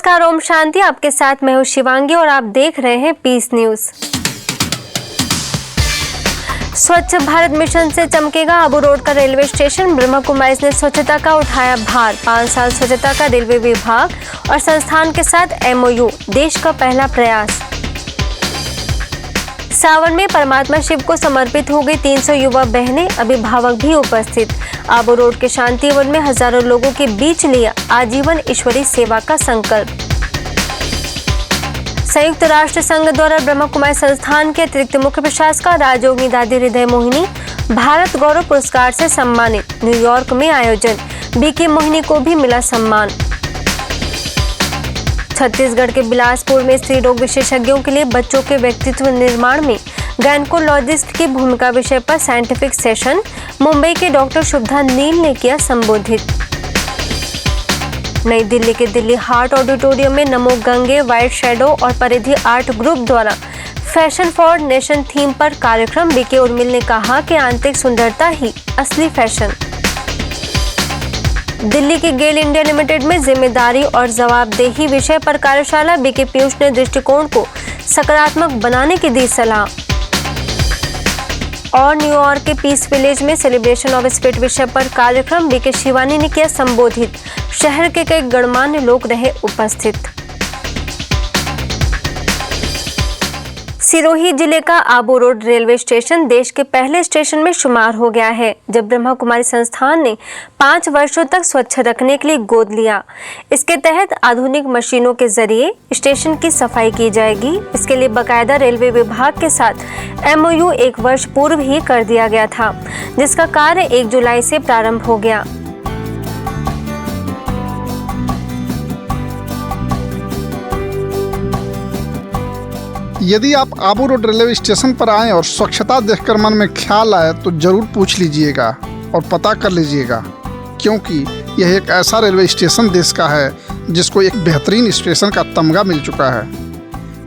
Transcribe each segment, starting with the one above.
नमस्कार, ओम शांति। आपके साथ मैं हूँ शिवांगी और आप देख रहे हैं पीस न्यूज। स्वच्छ भारत मिशन से चमकेगा आबू रोड का रेलवे स्टेशन। ब्रह्मा कुमारीज ने स्वच्छता का उठाया भार। 5 साल स्वच्छता का रेलवे विभाग और संस्थान के साथ MOU, देश का पहला प्रयास। सावन में परमात्मा शिव को समर्पित हो गई 300 युवा बहनें, अभिभावक भी उपस्थित। आबू रोड के शांति वन में हजारों लोगों के बीच लिया आजीवन ईश्वरीय सेवा का संकल्प। संयुक्त राष्ट्र संघ द्वारा ब्रह्मा कुमारी संस्थान के अतिरिक्त मुख्य प्रशासक राजयोगिनी दादी हृदय मोहिनी भारत गौरव पुरस्कार से सम्मानित। न्यूयॉर्क में आयोजन, BK मोहिनी को भी मिला सम्मान। छत्तीसगढ़ के बिलासपुर में स्त्री रोग विशेषज्ञों के लिए बच्चों के व्यक्तित्व निर्माण में गायनेकोलॉजिस्ट की भूमिका विषय पर साइंटिफिक सेशन। मुंबई के डॉक्टर शुभदा नील ने किया संबोधित। नई दिल्ली के दिल्ली हार्ट ऑडिटोरियम में नमो गंगे, व्हाइट शैडो और परिधि आर्ट ग्रुप द्वारा फैशन फॉर नेशन थीम पर कार्यक्रम। BK उर्मिल ने कहा कि आंतरिक सुंदरता ही असली फैशन। दिल्ली की गेल इंडिया लिमिटेड में जिम्मेदारी और जवाबदेही विषय पर कार्यशाला। BK पीयूष ने दृष्टिकोण को सकारात्मक बनाने की दी सलाह। और न्यूयॉर्क के पीस विलेज में सेलिब्रेशन ऑफ स्पिरिट विषय पर कार्यक्रम। BK शिवानी ने किया संबोधित। शहर के कई गणमान्य लोग रहे उपस्थित। सिरोही जिले का आबू रोड रेलवे स्टेशन देश के पहले स्टेशन में शुमार हो गया है, जब ब्रह्मा कुमारी संस्थान ने 5 वर्षों तक स्वच्छ रखने के लिए गोद लिया। इसके तहत आधुनिक मशीनों के जरिए स्टेशन की सफाई की जाएगी। इसके लिए बाकायदा रेलवे विभाग के साथ MOU 1 वर्ष पूर्व ही कर दिया गया था, जिसका कार्य 1 जुलाई से प्रारंभ हो गया। यदि आप आबू रोड रेलवे स्टेशन पर आएं और स्वच्छता देखकर मन में ख्याल आए तो जरूर पूछ लीजिएगा और पता कर लीजिएगा, क्योंकि यह एक ऐसा रेलवे स्टेशन देश का है जिसको एक बेहतरीन स्टेशन का तमगा मिल चुका है,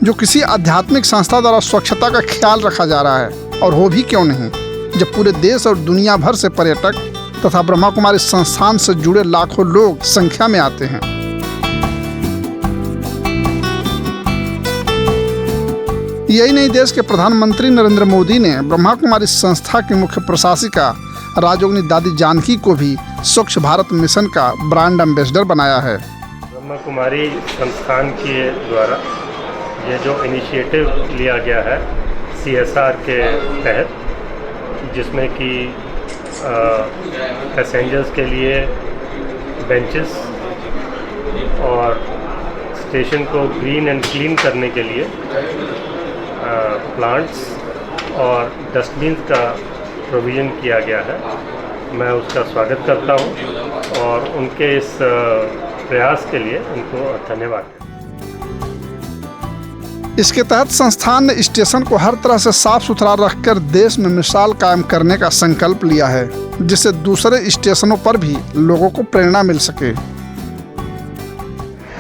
जो किसी आध्यात्मिक संस्था द्वारा स्वच्छता का ख्याल रखा जा रहा है। और हो भी क्यों नहीं, जब पूरे देश और दुनिया भर से पर्यटक तथा ब्रह्मा कुमारी संस्थान से जुड़े लाखों लोग संख्या में आते हैं। यही नहीं, देश के प्रधानमंत्री नरेंद्र मोदी ने ब्रह्मा कुमारी संस्था की मुख्य प्रशासिका राजयोगिनी दादी जानकी को भी स्वच्छ भारत मिशन का ब्रांड एम्बेसडर बनाया है। ब्रह्मा कुमारी संस्थान के द्वारा ये जो इनिशिएटिव लिया गया है CSR के तहत, जिसमें कि पैसेंजर्स के लिए बेंचेस और स्टेशन को ग्रीन एंड क्लीन करने के लिए प्लांट्स और डस्टबिन का प्रोविज़न किया गया है। मैं उसका स्वागत करता हूं और उनके इस प्रयास के लिए उनको धन्यवाद। इसके तहत संस्थान ने स्टेशन को हर तरह से साफ सुथरा रखकर देश में मिसाल कायम करने का संकल्प लिया है, जिससे दूसरे स्टेशनों पर भी लोगों को प्रेरणा मिल सके।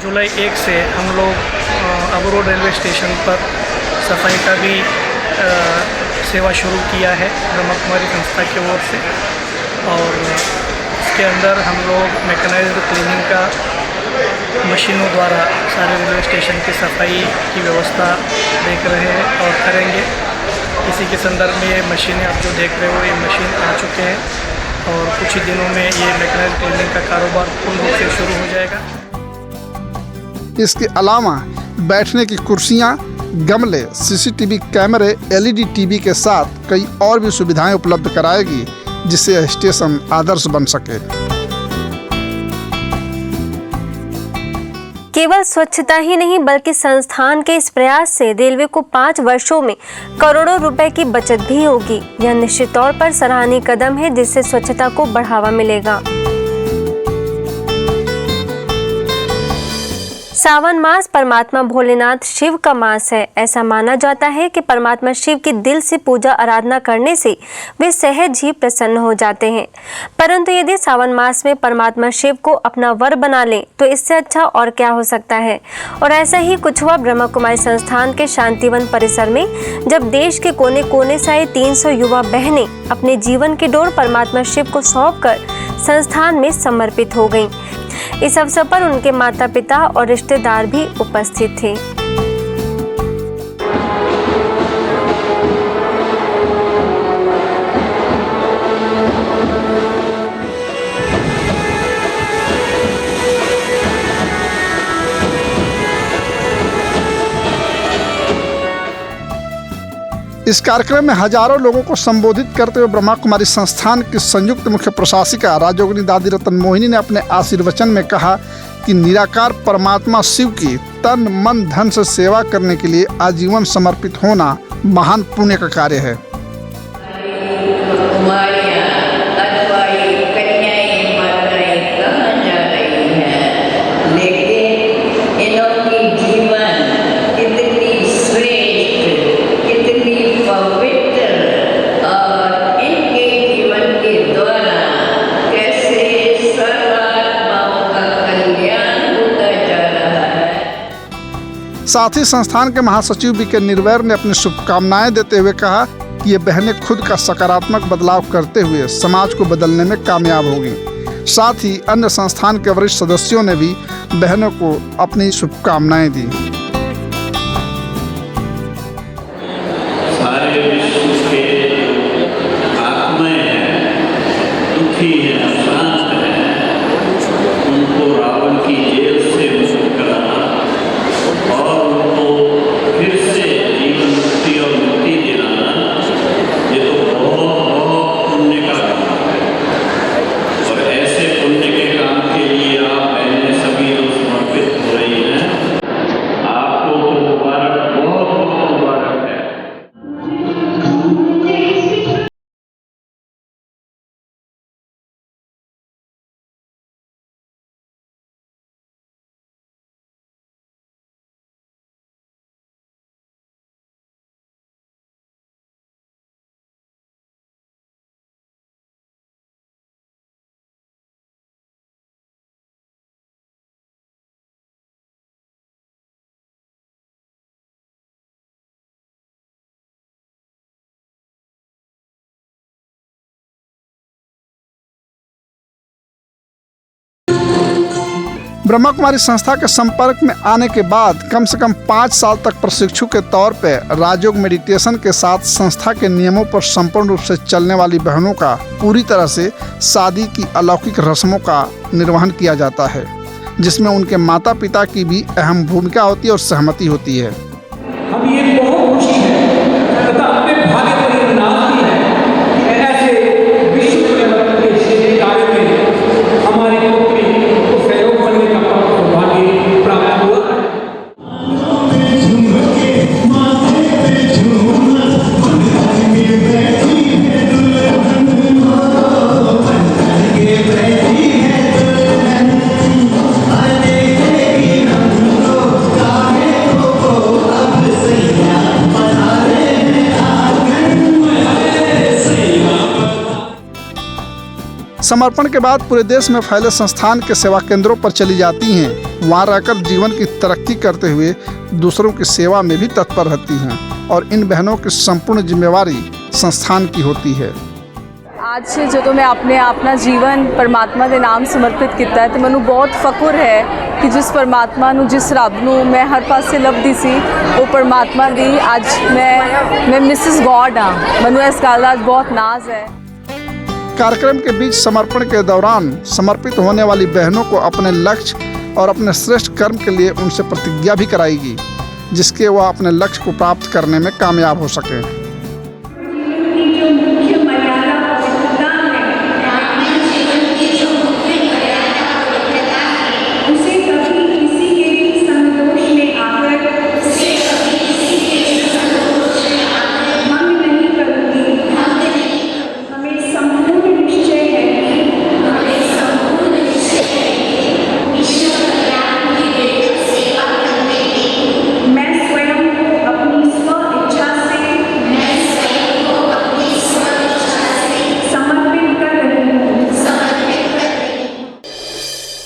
जुलाई 1 से हम लोग आबू रोड रेलवे स्टेशन पर सफाई का भी सेवा शुरू किया है ब्रह्मा कुमारी संस्था की ओर से। और इसके अंदर हम लोग मैकेनाइज्ड क्लीनिंग का मशीनों द्वारा सारे रेलवे स्टेशन की सफाई की व्यवस्था देख रहे हैं और करेंगे। इसी के संदर्भ में ये मशीनें आप जो देख रहे हो, ये मशीन आ चुके हैं और कुछ ही दिनों में ये मैकेनाइज्ड क्लीनिंग का कारोबार पूर्ण रूप से शुरू हो जाएगा। इसके अलावा बैठने की कुर्सियां, गमले, CCTV कैमरे, LED TV के साथ कई और भी सुविधाएं उपलब्ध कराएगी, जिससे यह स्टेशन आदर्श बन सके। केवल स्वच्छता ही नहीं, बल्कि संस्थान के इस प्रयास से रेलवे को 5 वर्षों में करोड़ों रुपए की बचत भी होगी। यह निश्चित तौर पर सराहनीय कदम है, जिससे स्वच्छता को बढ़ावा मिलेगा। सावन मास परमात्मा भोलेनाथ शिव का मास है। ऐसा माना जाता है कि परमात्मा शिव की दिल से पूजा आराधना करने से वे सहज ही प्रसन्न हो जाते हैं। परंतु यदि सावन मास में परमात्मा शिव को अपना वर बना लें तो इससे अच्छा और क्या हो सकता है। और ऐसा ही कुछ हुआ ब्रह्मा कुमारी संस्थान के शांतिवन परिसर में, जब देश के कोने कोने से आई 300 युवा बहनें अपने जीवन की डोर परमात्मा शिव को सौंपकर संस्थान में समर्पित हो गईं। इस अवसर पर उनके माता पिता और रिश्तेदार भी उपस्थित थे। इस कार्यक्रम में हजारों लोगों को संबोधित करते हुए ब्रह्मा कुमारी संस्थान की संयुक्त मुख्य प्रशासिका राजयोगिनी दादी रतन मोहिनी ने अपने आशीर्वचन में कहा कि निराकार परमात्मा शिव की तन मन धन से सेवा करने के लिए आजीवन समर्पित होना महान पुण्य का कार्य है। साथ ही संस्थान के महासचिव बीके निर्वैर ने अपनी शुभकामनाएं देते हुए कहा कि ये बहनें खुद का सकारात्मक बदलाव करते हुए समाज को बदलने में कामयाब होंगी। साथ ही अन्य संस्थान के वरिष्ठ सदस्यों ने भी बहनों को अपनी शुभकामनाएं दी। सारे विश्व के आत्माएं हैं, दुखी हैं, शांत हैं, उनको रावण की जेल से मुक्त कराना और उनको फिर से जीवन मुक्ति और मुक्ति दिलाना, ये तो बहुत पुण्य का काम है। और ऐसे पुण्य के काम के लिए आप बहनें सभी लोग समर्पित हो रही हैं। आपको मुबारक, बहुत बहुत मुबारक है। ब्रह्मा कुमारी संस्था के संपर्क में आने के बाद कम से कम 5 साल तक प्रशिक्षु के तौर पर राजयोग मेडिटेशन के साथ संस्था के नियमों पर संपूर्ण रूप से चलने वाली बहनों का पूरी तरह से शादी की अलौकिक रस्मों का निर्वहन किया जाता है, जिसमें उनके माता पिता की भी अहम भूमिका होती है और सहमति होती है। हम ये बहुत खुशी है तथा अपने भाग्य पर ये नाज़ है कि ऐसे विश्व के सेवा कार्य में हमारी पुत्री को सहयोग करने का सौभाग्य प्राप्त हुआ है। समर्पण के बाद पूरे देश में फैले संस्थान के सेवा केंद्रों पर चली जाती हैं। वहां रहकर जीवन की तरक्की करते हुए दूसरों की सेवा में भी तत्पर रहती हैं और इन बहनों की संपूर्ण जिम्मेवारी संस्थान की होती है। आज जो मैं अपना जीवन परमात्मा के नाम समर्पित किया है तो मैनू बहुत फखर है कि जिस परमात्मा नू जिस रब नू मैं हर पासे लभदी सी वो परमात्मा दी आज मैं मिसिस गॉड हाँ। मैनू इस गल का बहुत नाज है। कार्यक्रम के बीच समर्पण के दौरान समर्पित होने वाली बहनों को अपने लक्ष्य और अपने श्रेष्ठ कर्म के लिए उनसे प्रतिज्ञा भी कराएगी, जिसके वह अपने लक्ष्य को प्राप्त करने में कामयाब हो सके।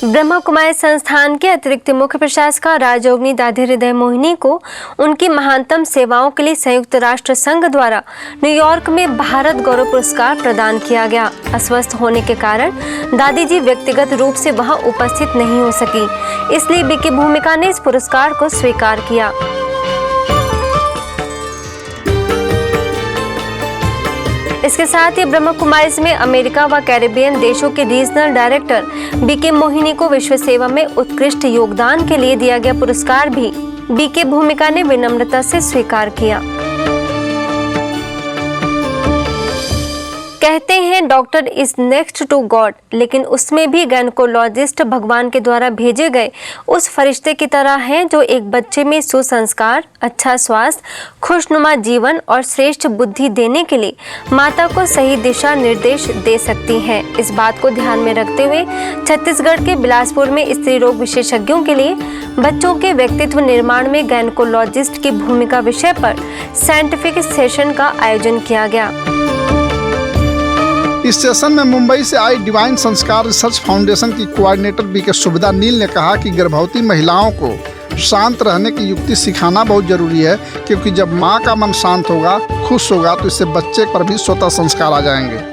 ब्रह्मा कुमारी संस्थान के अतिरिक्त मुख्य प्रशासक राजयोगिनी दादी हृदय मोहिनी को उनकी महानतम सेवाओं के लिए संयुक्त राष्ट्र संघ द्वारा न्यूयॉर्क में भारत गौरव पुरस्कार प्रदान किया गया। अस्वस्थ होने के कारण दादी जी व्यक्तिगत रूप से वहां उपस्थित नहीं हो सकी, इसलिए बीके भूमिका ने इस पुरस्कार को स्वीकार किया। इसके साथ ही ब्रह्मा कुमारीज में अमेरिका व कैरिबियन देशों के रीजनल डायरेक्टर बीके मोहिनी को विश्व सेवा में उत्कृष्ट योगदान के लिए दिया गया पुरस्कार भी बीके भूमिका ने विनम्रता से स्वीकार किया। कहते हैं doctor is next to God, लेकिन उसमें भी गायनेकोलॉजिस्ट भगवान के द्वारा भेजे गए उस फरिश्ते की तरह हैं जो एक बच्चे में सुसंस्कार, अच्छा स्वास्थ्य, खुशनुमा जीवन और श्रेष्ठ बुद्धि देने के लिए माता को सही दिशा निर्देश दे सकती हैं। इस बात को ध्यान में रखते हुए छत्तीसगढ़ के बिलासपुर में स्त्री रोग विशेषज्ञों के लिए बच्चों के व्यक्तित्व निर्माण में गायनेकोलॉजिस्ट की भूमिका विषय पर साइंटिफिक सेशन का आयोजन किया गया। इस सेशन में मुंबई से आई डिवाइन संस्कार रिसर्च फाउंडेशन की कोऑर्डिनेटर बीके सुविधा नील ने कहा कि गर्भवती महिलाओं को शांत रहने की युक्ति सिखाना बहुत जरूरी है, क्योंकि जब माँ का मन शांत होगा, खुश होगा, तो इससे बच्चे पर भी स्वतः संस्कार आ जाएंगे।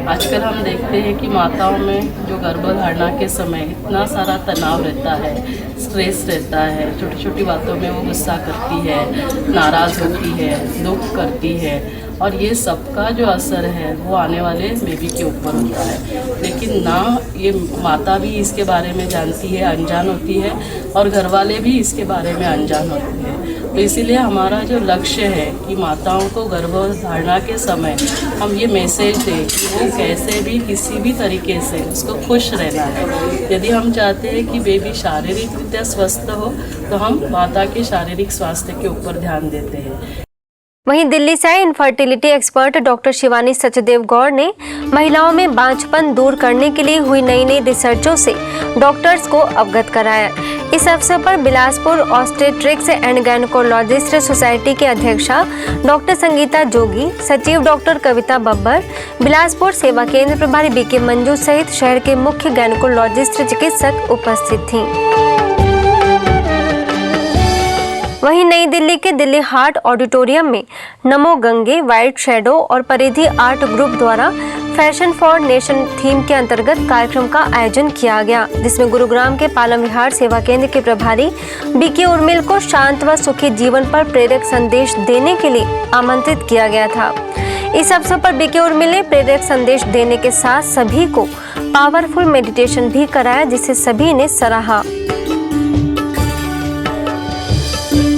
आजकल हम देखते हैं कि माताओं में जो गर्भधारणा के समय इतना सारा तनाव रहता है, स्ट्रेस रहता है, छोटी छोटी बातों में वो गुस्सा करती है, नाराज़ होती है, दुख करती है, और ये सबका जो असर है वो आने वाले बेबी के ऊपर होता है। लेकिन ना ये माता भी इसके बारे में जानती है, अनजान होती है, और घर वाले भी इसके बारे में अनजान होते हैं। तो इसीलिए हमारा जो लक्ष्य है कि माताओं को गर्भधारणा के समय हम ये मैसेज दें कि वो कैसे भी किसी भी तरीके से उसको खुश रहना है। यदि हम चाहते हैं कि बेबी शारीरिक रीत्या स्वस्थ हो तो हम माता के शारीरिक स्वास्थ्य के ऊपर ध्यान देते हैं। वहीं दिल्ली से आए infertility expert doctor Shivani Sachdev Gaur ने महिलाओं में बांझपन दूर करने के लिए हुई नई नई रिसर्चों से डॉक्टर्स को अवगत कराया। इस अवसर पर Bilaspur obstetrics and gynaecologist society के अध्यक्षा डॉक्टर संगीता जोगी, सचिव डॉक्टर कविता बब्बर, बिलासपुर सेवा केंद्र प्रभारी बीके मंजू सहित शहर के मुख्य गायनेकोलॉजिस्ट चिकित्सक उपस्थित थीं। वहीं नई दिल्ली के दिल्ली हार्ट ऑडिटोरियम में नमो गंगे, वाइट शैडो और परिधि आर्ट ग्रुप द्वारा फैशन फॉर नेशन थीम के अंतर्गत कार्यक्रम का आयोजन किया गया, जिसमें गुरुग्राम के पालम विहार सेवा केंद्र के प्रभारी बीके उर्मिल को शांत व सुखी जीवन पर प्रेरक संदेश देने के लिए आमंत्रित किया गया था। इस अवसर पर बीके उर्मिल ने प्रेरक संदेश देने के साथ सभी को पावरफुल मेडिटेशन भी कराया, जिसे सभी ने सराहा।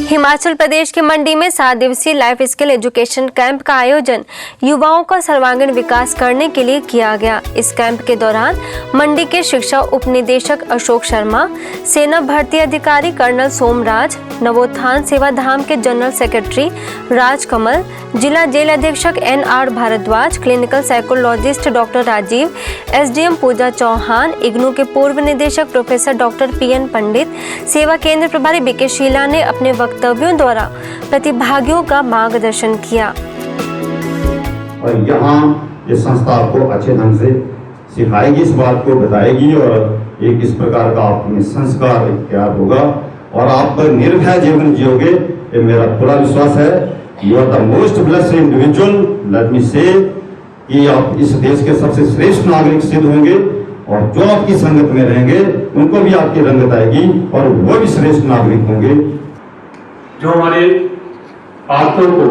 हिमाचल प्रदेश के मंडी में 7 दिवसीय लाइफ स्किल एजुकेशन कैंप का आयोजन युवाओं का सर्वांगीण विकास करने के लिए किया गया। इस कैंप के दौरान मंडी के शिक्षा उप निदेशक अशोक शर्मा, सेना भर्ती अधिकारी कर्नल सोमराज, नवोत्थान सेवा धाम के जनरल सेक्रेटरी राजकमल, जिला जेल अधीक्षक NR Bhardwaj, clinical psychologist doctor Rajeev, SDM Puja Chauhan, IGNOU के पूर्व निदेशक प्रोफेसर डॉक्टर PN पंडित, सेवा केंद्र प्रभारी बीके शीला ने अपने वक्तव्यों द्वारा प्रतिभागियों का मार्गदर्शन किया। और यहाँ ये संस्था आपको अच्छे ढंग से सिखाएगी, इस बात को बताएगी, और एक इस प्रकार का अपने संस्कार तैयार होगा और आप निर्भय जीवन जियोगे, ये मेरा पूरा विश्वास है। You are the most blessed individual, let me say, कि आप इस देश के सबसे श्रेष्ठ नागरिक सिद्ध होंगे, और जो आपकी संगत में रहेंगे उनको भी आपकी रंगत आएगी और वो भी श्रेष्ठ नागरिक होंगे। जो हमारे आदतों को,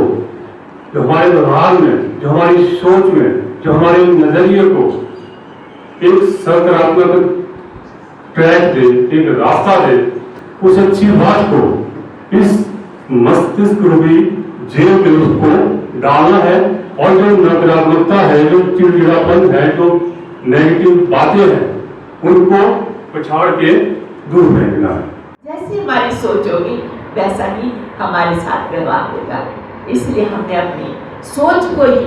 जो हमारे व्यवहार में, जो हमारी सोच में, जो हमारे नजरिए को एक सकारात्मक ट्रैक दे, एक रास्ता दे, उस अच्छी बात को इस मस्तिष्क रूपी जेल में उसको डालना है, और जो नकारात्मकता है, जो चिड़चिड़ापन है, जो नेगेटिव बातें हैं, उनको पछाड़ के दूर फेंकना है। जैसी हमारी सोच होगी वैसा ही हमारे साथ व्यवहार होगा। इसलिए हमने अपनी सोच को ही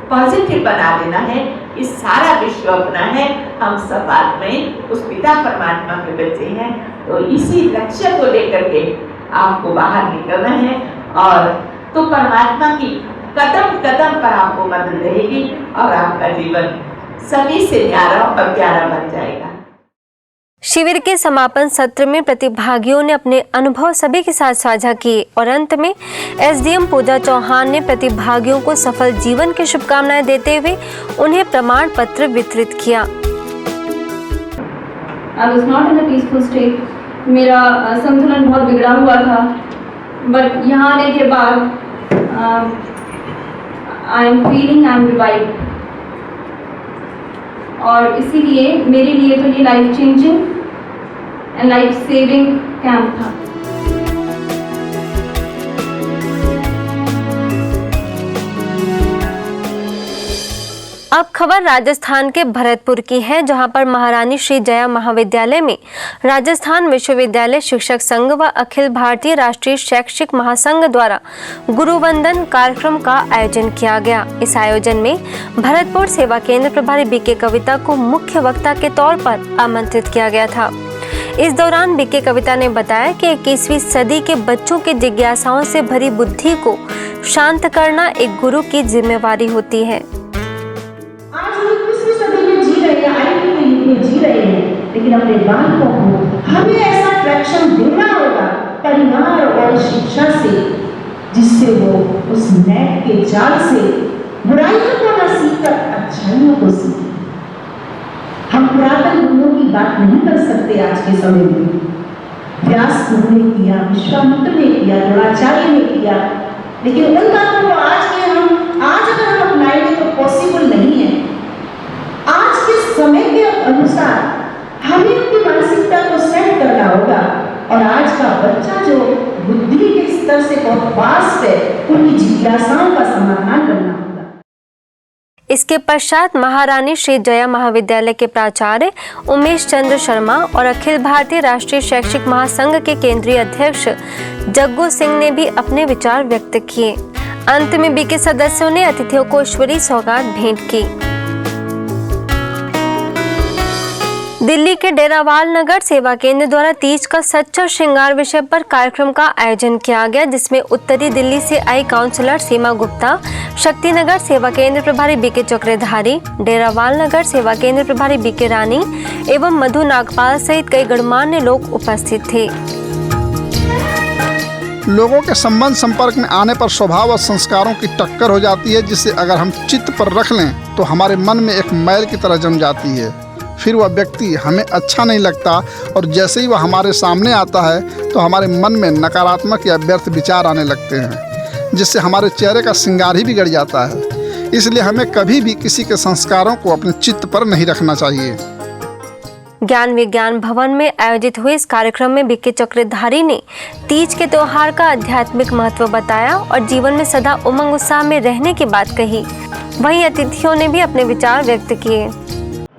पॉजिटिव बना देना है। इस सारा विश्व अपना है, हम सब आत्माएं उस पिता परमात्मा के बच्चे हैं। तो इसी लक्ष्य को लेकर के आपको बाहर निकलना है, और तो परमात्मा की कदम कदम पर आपको मदद रहेगी और आपका जीवन सभी से न्यारा और प्यारा बन जाएगा। शिविर के समापन सत्र में प्रतिभागियों ने अपने अनुभव सभी के साथ साझा किए और अंत में एसडीएम पूजा चौहान ने प्रतिभागियों को सफल जीवन की शुभकामनाएं देते हुए उन्हें प्रमाण पत्र वितरित किया। I was not in a peaceful state. मेरा संतुलन बहुत बिगड़ा हुआ था, बट यहाँ आने के बाद I am feeling I am revived. और इसीलिए मेरे लिए तो ये life changing and life saving camp था। अब खबर राजस्थान के भरतपुर की है, जहां पर महारानी श्री जया महाविद्यालय में राजस्थान विश्वविद्यालय शिक्षक संघ व अखिल भारतीय राष्ट्रीय शैक्षिक महासंघ द्वारा गुरुवंदन कार्यक्रम का आयोजन किया गया। इस आयोजन में भरतपुर सेवा केंद्र प्रभारी बीके कविता को मुख्य वक्ता के तौर पर आमंत्रित किया गया था। इस दौरान बीके कविता ने बताया कि 21वीं सदी के बच्चों की जिज्ञासाओं से भरी बुद्धि को शांत करना एक गुरु की जिम्मेवारी होती है। जी रहे हैं, लेकिन अपने बालकों को हमें ऐसा ट्रैक्शन देना होगा परिवार और शिक्षा से, जिससे वो उस नेट के जाल से बुराइयों को न सीखकर अच्छाइयों को सीखे। हम पुरातन गुरुओं की बात नहीं कर सकते आज के समय में। व्यास गुरु ने किया, विश्वामित्र ने किया, द्रोणाचार्य ने किया, लेकिन उन बातों को आज अगर हम अपनाएंगे तो पॉसिबल नहीं है। आज के समय के अनुसार हमें अपनी मानसिकता को सेट करना होगा और आज का बच्चा जो बुद्धि के स्तर से बहुत वास्ट है, उनकी जिज्ञासाओं का समाधान करना होगा। इसके पश्चात महारानी श्री जया महाविद्यालय के प्राचार्य उमेश चंद्र शर्मा और अखिल भारतीय राष्ट्रीय शैक्षिक महासंघ के केंद्रीय अध्यक्ष जग्गू सिंह ने भी अपने विचार व्यक्त किए। अंत में बीके सदस्यों ने अतिथियों को ईश्वरीय सौगात भेंट की। दिल्ली के डेरावाल नगर सेवा केंद्र द्वारा तीज का सच्चा श्रृंगार विषय पर कार्यक्रम का आयोजन किया गया, जिसमें उत्तरी दिल्ली से आई काउंसलर सीमा गुप्ता, शक्तिनगर सेवा केंद्र प्रभारी बीके चक्रधारी, डेरावाल नगर सेवा केंद्र प्रभारी बीके रानी एवं मधु नागपाल सहित कई गणमान्य लोग उपस्थित थे। लोगों के संबंध संपर्क में आने पर स्वभाव और संस्कारों की टक्कर हो जाती है, जिसे अगर हम चित्त पर रख लें तो हमारे मन में एक मैल की तरह जम जाती है। फिर वह व्यक्ति हमें अच्छा नहीं लगता और जैसे ही वह हमारे सामने आता है तो हमारे मन में नकारात्मक या व्यर्थ विचार आने लगते हैं, जिससे हमारे चेहरे का श्रृंगार ही बिगड़ जाता है। इसलिए हमें कभी भी किसी के संस्कारों को अपने चित्त पर नहीं रखना चाहिए। ज्ञान विज्ञान भवन में आयोजित हुए इस कार्यक्रम में बीके चक्रधारी ने तीज के त्योहार का आध्यात्मिक महत्व बताया और जीवन में सदा उमंग उत्साह में रहने की बात कही। वहीं अतिथियों ने भी अपने विचार व्यक्त किए।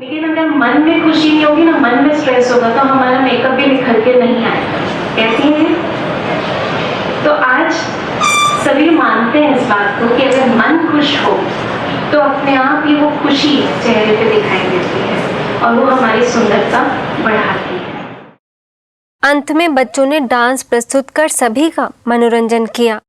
लेकिन अगर मन में खुशी नहीं होगी ना, मन में स्ट्रेस होगा तो हमारा मेकअप भी निखर के नहीं आएगा। कैसी है? तो आज सभी मानते हैं इस बात को कि अगर मन खुश हो तो अपने आप ही वो खुशी चेहरे पे दिखाई देती है और वो हमारी सुंदरता बढ़ाती है। अंत में बच्चों ने डांस प्रस्तुत कर सभी का मनोरंजन किया।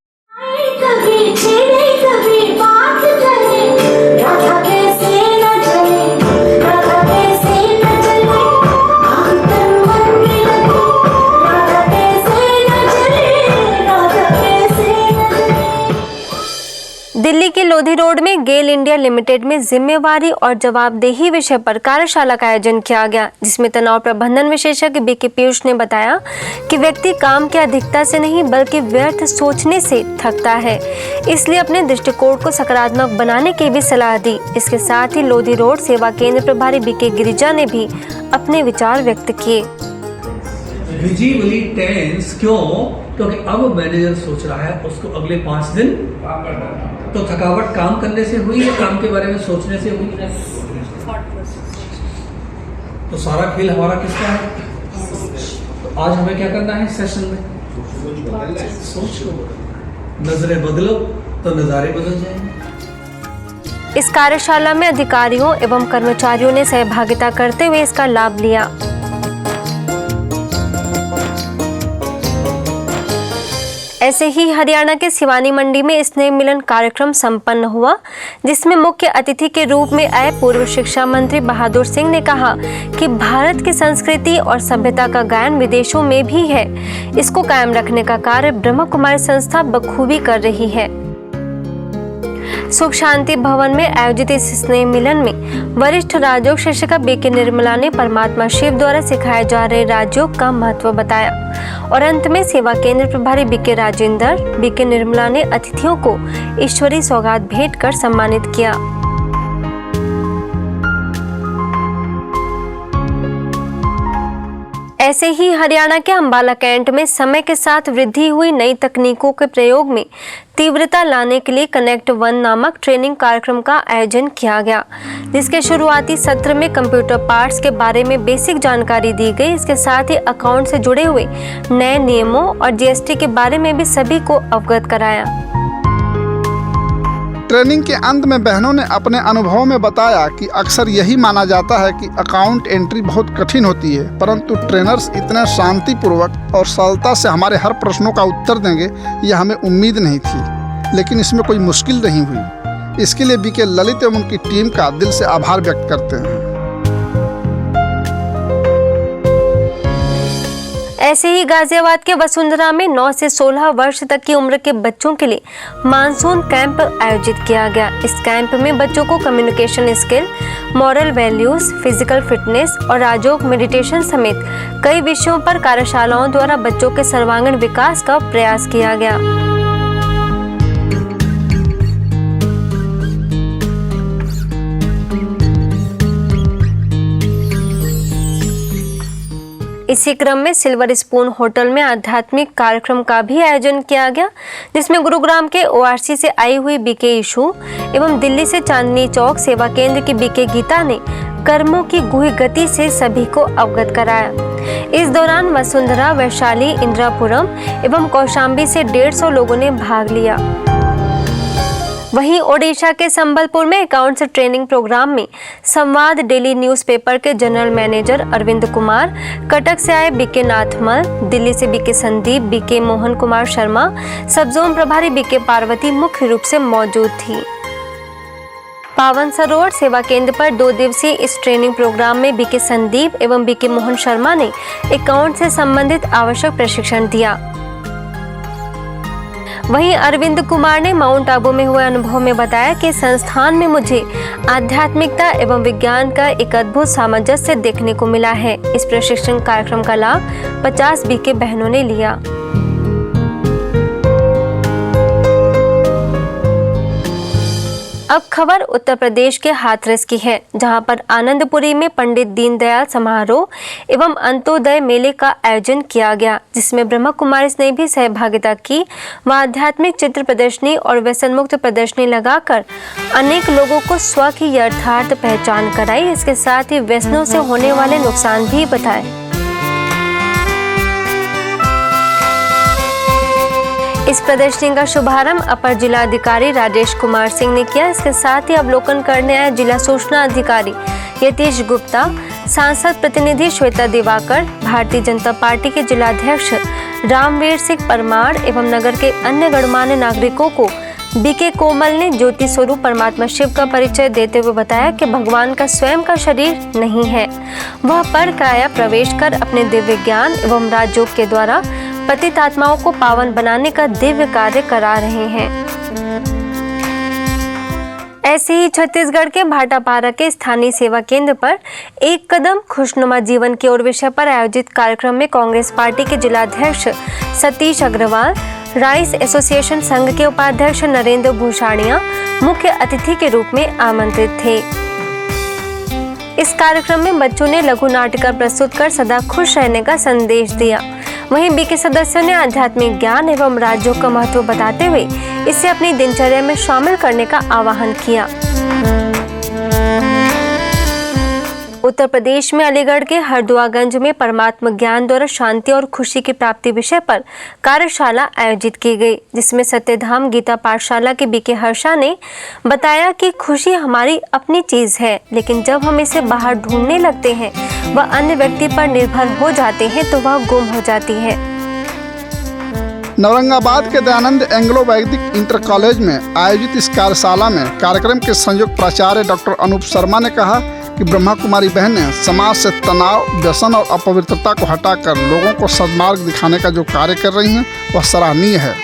दिल्ली के लोधी रोड में गेल इंडिया लिमिटेड में जिम्मेवारी और जवाबदेही विषय पर कार्यशाला का आयोजन किया गया, जिसमें तनाव प्रबंधन विशेषज्ञ बीके पीयूष ने बताया कि व्यक्ति काम की अधिकता से नहीं बल्कि व्यर्थ सोचने से थकता है, इसलिए अपने दृष्टिकोण को सकारात्मक बनाने की भी सलाह दी। इसके साथ ही लोधी रोड सेवा केंद्र प्रभारी बीके गिरिजा ने भी अपने विचार व्यक्त किए। विजिबली टेंस क्यों? क्योंकि अब मैनेजर सोच रहा है उसको अगले 5 दिन तो थकावट काम करने से हुई या काम के बारे में सोचने से हुई? तो सारा खेल हमारा किसका है? तो आज हमें क्या करना है सेशन में? सोच को नजरें बदलो तो नजारे बदल जाएंगे। इस कार्यशाला में अधिकारियों एवं कर्मचारियों ने सहभागिता करते हुए इसका लाभ लिया। ऐसे ही हरियाणा के सिवानी मंडी में स्नेह मिलन कार्यक्रम संपन्न हुआ, जिसमें मुख्य अतिथि के रूप में आए पूर्व शिक्षा मंत्री बहादुर सिंह ने कहा कि भारत की संस्कृति और सभ्यता का गायन विदेशों में भी है। इसको कायम रखने का कार्य ब्रह्म कुमारी संस्था बखूबी कर रही है। सुख शांति भवन में आयोजित इस स्नेह मिलन में वरिष्ठ राजयोग शिक्षिका बीके निर्मला ने परमात्मा शिव द्वारा सिखाए जा रहे राजयोग का महत्व बताया और अंत में सेवा केंद्र प्रभारी बीके राजेंद्र बीके निर्मला ने अतिथियों को ईश्वरी सौगात भेंट कर सम्मानित किया। ऐसे ही हरियाणा के अंबाला कैंट में समय के साथ वृद्धि हुई नई तकनीकों के प्रयोग में तीव्रता लाने के लिए कनेक्ट वन नामक ट्रेनिंग कार्यक्रम का आयोजन किया गया, जिसके शुरुआती सत्र में कंप्यूटर पार्ट्स के बारे में बेसिक जानकारी दी गई। इसके साथ ही अकाउंट से जुड़े हुए नए नियमों और जीएसटी के बारे में भी सभी को अवगत कराया। ट्रेनिंग के अंत में बहनों ने अपने अनुभवों में बताया कि अक्सर यही माना जाता है कि अकाउंट एंट्री बहुत कठिन होती है, परंतु ट्रेनर्स इतने शांतिपूर्वक और सरलता से हमारे हर प्रश्नों का उत्तर देंगे यह हमें उम्मीद नहीं थी, लेकिन इसमें कोई मुश्किल नहीं हुई। इसके लिए बीके ललित एवं उनकी टीम का दिल से आभार व्यक्त करते हैं। ऐसे ही गाजियाबाद के वसुंधरा में 9 से 16 वर्ष तक की उम्र के बच्चों के लिए मानसून कैंप आयोजित किया गया। इस कैंप में बच्चों को communication skill, moral values, physical fitness और राजयोग मेडिटेशन समेत कई विषयों पर कार्यशालाओं द्वारा बच्चों के सर्वांगीण विकास का प्रयास किया गया। इसी क्रम में सिल्वर स्पून होटल में आध्यात्मिक कार्यक्रम का भी आयोजन किया गया, जिसमें गुरुग्राम के ओआरसी से आई हुई बीके इशू एवं दिल्ली से चांदनी चौक सेवा केंद्र की बीके गीता ने कर्मों की गुही गति से सभी को अवगत कराया। इस दौरान वसुंधरा, वैशाली, इंद्रापुरम एवं कौशाम्बी से 150 लोगों ने भाग लिया। वहीं ओडिशा के संबलपुर में अकाउंट्स ट्रेनिंग प्रोग्राम में संवाद डेली न्यूज़पेपर के जनरल मैनेजर अरविंद कुमार, कटक से आए बीके नाथमल, दिल्ली से बीके संदीप, बीके मोहन कुमार शर्मा, सब जोन प्रभारी बीके पार्वती मुख्य रूप से मौजूद थी। पावन सरोवर सेवा केंद्र पर 2 दिवसीय इस ट्रेनिंग प्रोग्राम में बीके संदीप एवं बीके मोहन शर्मा ने अकाउंट से संबंधित आवश्यक प्रशिक्षण दिया। वहीं अरविंद कुमार ने माउंट आबू में हुए अनुभव में बताया कि संस्थान में मुझे आध्यात्मिकता एवं विज्ञान का एक अद्भुत सामंजस्य देखने को मिला है। इस प्रशिक्षण कार्यक्रम का लाभ 50 बीके बहनों ने लिया। अब खबर उत्तर प्रदेश के हाथरस की है, जहां पर आनंदपुरी में पंडित दीनदयाल समारोह एवं अंत्योदय मेले का आयोजन किया गया, जिसमें ब्रह्म कुमारी ने भी सहभागिता की व आध्यात्मिक चित्र प्रदर्शनी और व्यसन मुक्त प्रदर्शनी लगाकर अनेक लोगों को स्व की यथार्थ पहचान कराई। इसके साथ ही व्यसनों से होने वाले नुकसान भी बताए। इस प्रदर्शनी का शुभारंभ अपर जिलाधिकारी राजेश कुमार सिंह ने किया। इसके साथ ही अवलोकन करने आए जिला सूचना अधिकारी यतीश गुप्ता, सांसद प्रतिनिधि श्वेता दिवाकर, भारतीय जनता पार्टी के जिलाध्यक्ष रामवीर सिंह परमार एवं नगर के अन्य गणमान्य नागरिकों को बीके कोमल ने ज्योति स्वरूप परमात्मा शिव का परिचय देते हुए बताया कि भगवान का स्वयं का शरीर नहीं है, वह पर काया प्रवेश कर अपने दिव्य ज्ञान एवं राजयोग के द्वारा पतित आत्माओं को पावन बनाने का दिव्य कार्य करा रहे हैं। ऐसे ही छत्तीसगढ़ के भाटापारा के स्थानीय सेवा केंद्र पर एक कदम खुशनुमा जीवन की ओर विषय पर आयोजित कार्यक्रम में कांग्रेस पार्टी के जिलाध्यक्ष सतीश अग्रवाल, राइस एसोसिएशन संघ के उपाध्यक्ष नरेंद्र भूषाणिया मुख्य अतिथि के रूप में आमंत्रित थे। इस कार्यक्रम में बच्चों ने लघु नाटिका प्रस्तुत कर सदा खुश रहने का संदेश दिया। वहीं बीके सदस्यों ने आध्यात्मिक ज्ञान एवं राजयोग का महत्व बताते हुए इसे अपनी दिनचर्या में शामिल करने का आह्वान किया। उत्तर प्रदेश में अलीगढ़ के हरदुआगंज में परमात्मा ज्ञान द्वारा शांति और खुशी की प्राप्ति विषय पर कार्यशाला आयोजित की गई, जिसमें सत्यधाम गीता पाठशाला के बीके हर्षा ने बताया कि खुशी हमारी अपनी चीज है, लेकिन जब हम इसे बाहर ढूंढने लगते हैं व अन्य व्यक्ति पर निर्भर हो जाते हैं तो वह गुम हो जाती है। औरंगाबाद के दयानंद एंग्लो वैदिक इंटर कॉलेज में आयोजित इस कार्यशाला में कार्यक्रम के संयुक्त प्राचार्य डॉक्टर अनूप शर्मा ने कहा कि ब्रह्मा कुमारी बहनें समाज से तनाव, व्यसन और अपवित्रता को हटाकर लोगों को सद्मार्ग दिखाने का जो कार्य कर रही हैं वह सराहनीय है।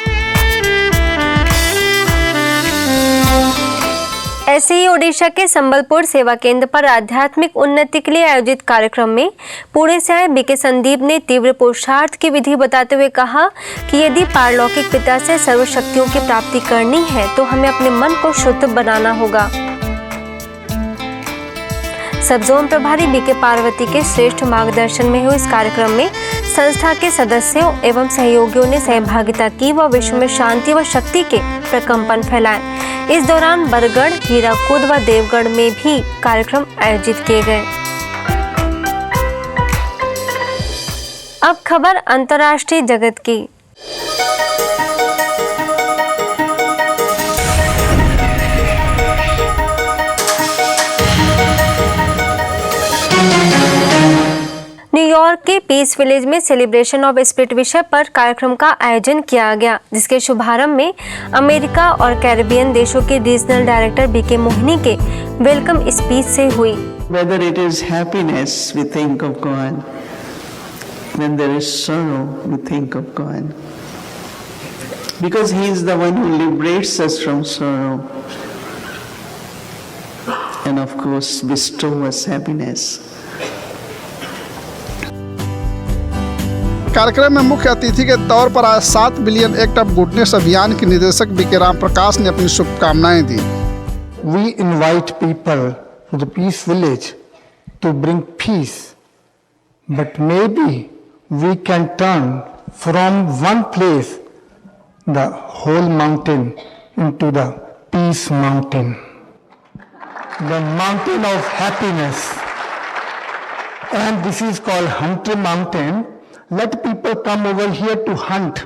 ऐसे ही ओडिशा के संबलपुर सेवा केंद्र पर आध्यात्मिक उन्नति के लिए आयोजित कार्यक्रम में पुणे से आए बीके संदीप ने तीव्र पुरुषार्थ की विधि बताते हुए कहा कि यदि पारलौकिक पिता से सर्व शक्तियों की प्राप्ति करनी है तो हमें अपने मन को शुद्ध बनाना होगा। सब जोन प्रभारी बीके पार्वती के श्रेष्ठ मार्गदर्शन में हुए इस कार्यक्रम में संस्था के सदस्यों एवं सहयोगियों ने सहभागिता की व विश्व में शांति व शक्ति के प्रकंपन फैलाए। इस दौरान बरगढ़, हीराकुद व देवगढ़ में भी कार्यक्रम आयोजित किए गए। अब खबर अंतर्राष्ट्रीय जगत की। न्यूयॉर्क के पीस विलेज में सेलिब्रेशन ऑफ स्पिरिट विषय पर कार्यक्रम का आयोजन किया गया, जिसके शुभारंभ में अमेरिका और कैरिबियन देशों के रीजनल डायरेक्टर बीके मोहिनी के वेलकम स्पीच से हुई। Whether it is happiness, we think of God. When there is sorrow, we think of God. Because He is the one who liberates us from sorrow. And of course, bestows us happiness. कार्यक्रम में मुख्य अतिथि के तौर पर आए 7 billion act of goodness अभियान के निदेशक बीके राम प्रकाश ने अपनी शुभकामनाएं दी। We invite people to the Peace Village to bring peace, but maybe we can turn from one place the whole mountain into the Peace Mountain, the mountain of happiness, and this is called Hunter Mountain. Let people come over here to hunt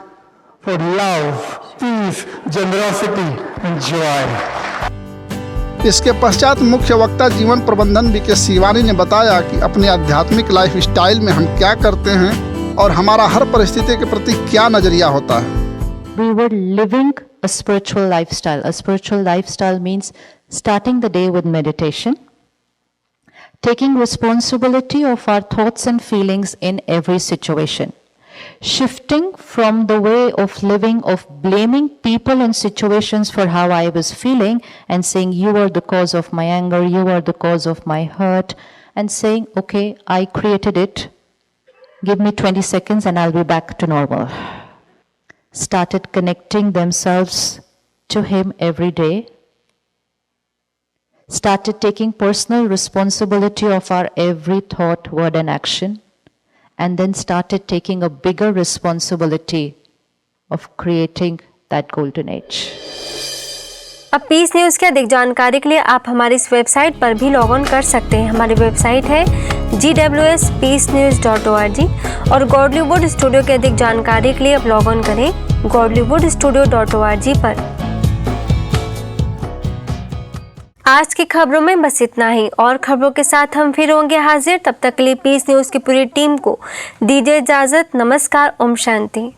for love, peace, generosity and joy. इसके पश्चात मुख्य वक्ता जीवन प्रबंधन BK Shivani ने बताया कि अपनी आध्यात्मिक लाइफ स्टाइल में हम क्या करते हैं और हमारा हर परिस्थिति के प्रति क्या नजरिया होता है। We were living a spiritual lifestyle. A spiritual lifestyle means starting the day with meditation, taking responsibility of our thoughts and feelings in every situation, shifting from the way of living of blaming people and situations for how I was feeling and saying you are the cause of my anger, you are the cause of my hurt, and saying okay, I created it, give me 20 seconds and I'll be back to normal. Started connecting themselves to Him every day. Started taking personal responsibility of our every thought, word and action, and then started taking a bigger responsibility of creating that golden age. अब piece news की अधिक जानकारी के लिए आप हमारी इस website पर भी लॉग ऑन कर सकते हैं। हमारी वेबसाइट है gwspeacenews.org और गॉडलीवुड स्टूडियो की अधिक जानकारी के लिए आप लॉग ऑन करें godlywoodstudio.org पर। आज की खबरों में बस इतना ही, और खबरों के साथ हम फिर होंगे हाजिर। तब तक के लिए पीस न्यूज़ की पूरी टीम को दीजिए इजाज़त। नमस्कार, ओम शांति।